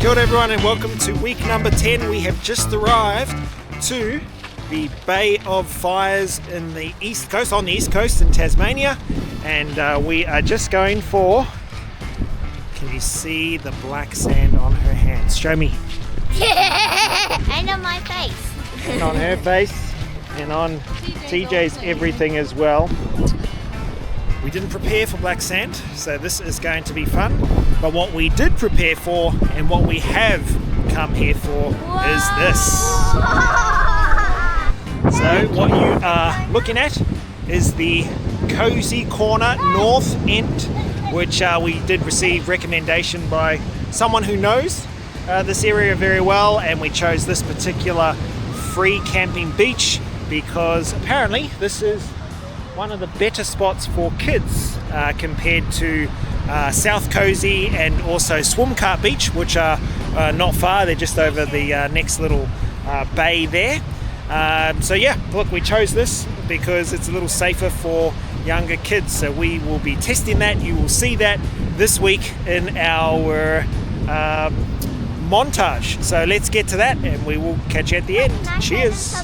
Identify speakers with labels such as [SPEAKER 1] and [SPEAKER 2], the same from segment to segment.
[SPEAKER 1] Kia ora everyone and welcome to week number 10. We have just arrived to the Bay of Fires in the east coast, on the east coast in Tasmania, and we are just going for, can you see the black sand on her hands? Show me.
[SPEAKER 2] And on my face.
[SPEAKER 1] And on her face and on TJ's everything as well. We didn't prepare for black sand, so this is going to be fun. But what we did prepare for and what we have come here for is this. So what you are looking at is the Cozy Corner North End, which we did receive recommendation by someone who knows this area very well, and we chose this particular free camping beach because apparently this is one of the better spots for kids compared to South Cozy and also Swim Cart Beach, which are not far. They're just over the next little bay there. So yeah, look, we chose this because it's a little safer for younger kids. So we will be testing that. You will see that this week in our montage. So let's get to that and we will catch you at the end. Cheers.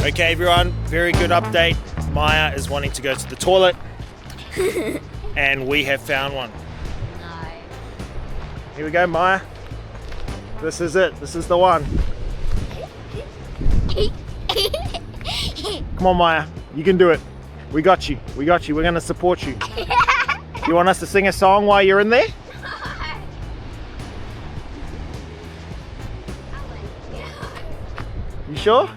[SPEAKER 1] Okay everyone, very good update. Maya is wanting to go to the toilet and we have found one.
[SPEAKER 2] No.
[SPEAKER 1] Here we go, Maya. This is it. This is the one. Come on, Maya. You can do it. We got you. We got you. We're going to support you. You want us to sing a song while you're in there? You sure?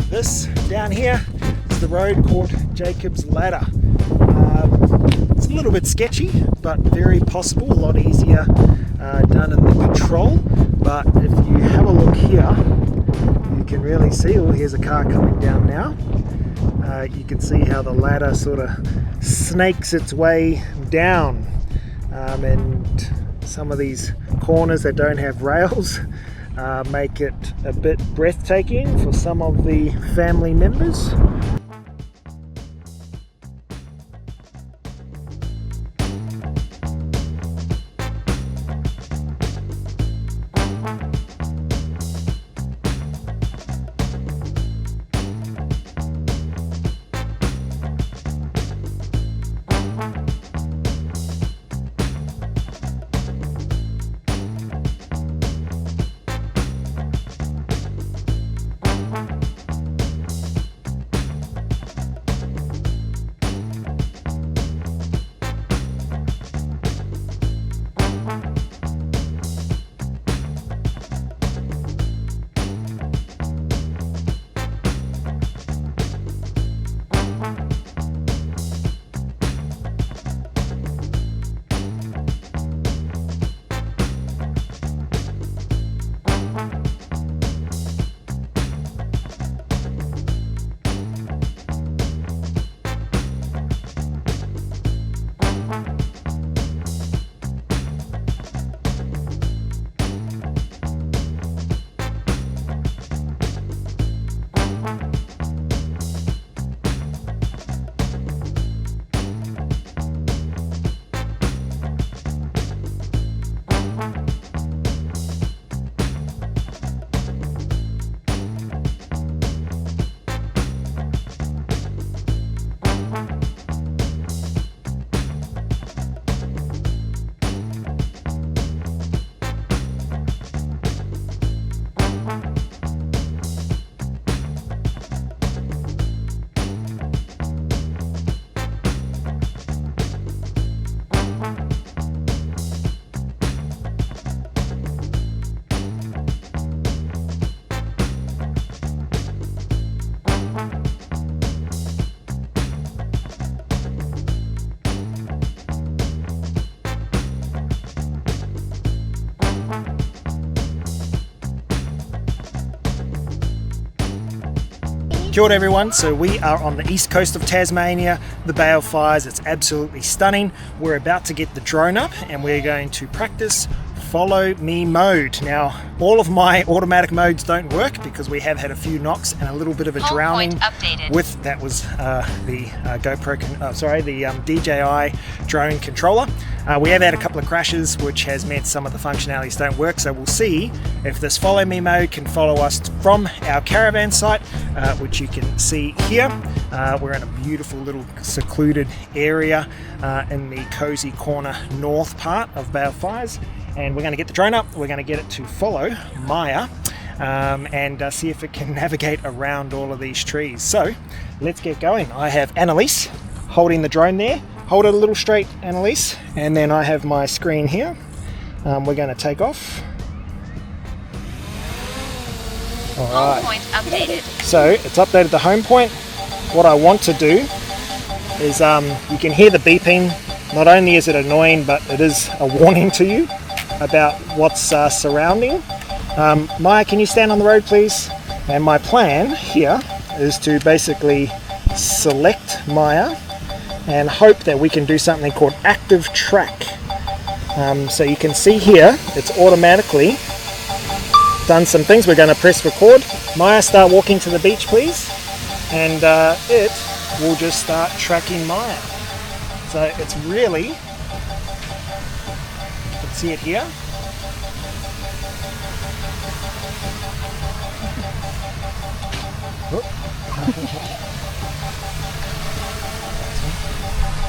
[SPEAKER 1] This down here is the road called Jacob's Ladder. It's a little bit sketchy, but very possible, a lot easier done in the patrol. But if you have a look here, you can really see, oh, here's a car coming down now. You can see how the ladder sort of snakes its way down, and some of these corners that don't have rails make it a bit breathtaking for some of the family members. Kia ora everyone, so we are on the east coast of Tasmania, the Bay of Fires. It's absolutely stunning. We're about to get the drone up and we're going to practice follow me mode. Now, all of my automatic modes don't work because we have had a few knocks and a little bit of a drowning with, that was the DJI drone controller. We have had a couple of crashes which has meant some of the functionalities don't work, so we'll see if this follow me mode can follow us from our caravan site, which you can see here. We're in a beautiful little secluded area in the cozy corner north part of Bay of Fires, and we're going to get the drone up. We're going to get it to follow Maya and see if it can navigate around all of these trees. So let's get going. I have Annalise holding the drone there. Hold it a little straight, Annalise, and then I have my screen here. We're going to take off. All right.
[SPEAKER 2] Home point updated.
[SPEAKER 1] So it's updated the home point. What I want to do is you can hear the beeping. Not only is it annoying, but it is a warning to you about what's surrounding. Maya, can you stand on the road, please? And my plan here is to basically select Maya and hope that we can do something called active track. So you can see here, it's automatically done some things. We're going to press record. Maya, start walking to the beach, please. And it will just start tracking Maya. So it's really, you can see it here.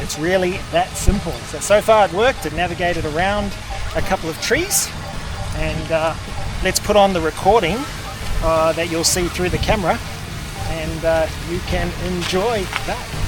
[SPEAKER 1] It's really that simple. So far it worked. It navigated around a couple of trees, and let's put on the recording that you'll see through the camera, and you can enjoy that.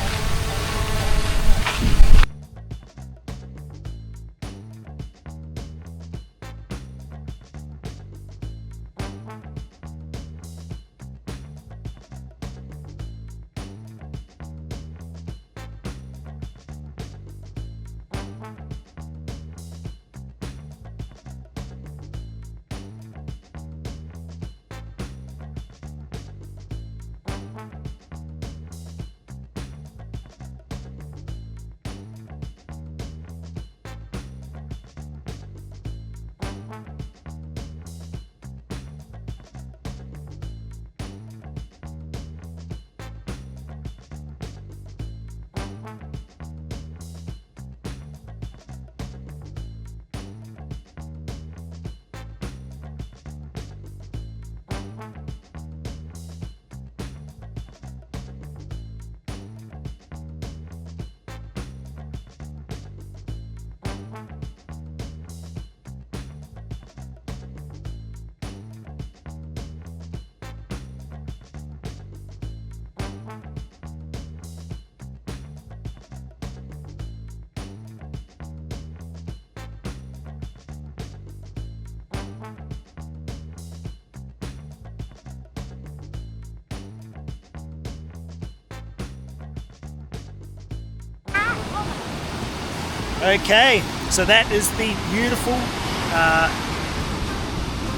[SPEAKER 1] Okay, so that is the beautiful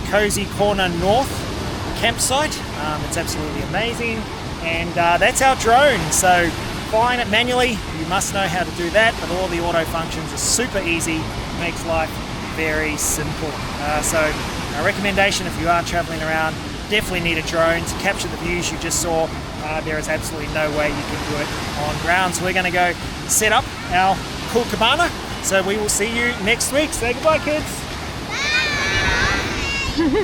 [SPEAKER 1] Cozy Corner North campsite. It's absolutely amazing, and that's our drone. So flying it manually, you must know how to do that, but all the auto functions are super easy, makes life very simple. So our recommendation, if you are traveling around, definitely need a drone to capture the views you just saw. There is absolutely no way you can do it on ground. So we're going to go set up our cool cabana. So we will see you next week. Say goodbye, kids.
[SPEAKER 2] Bye.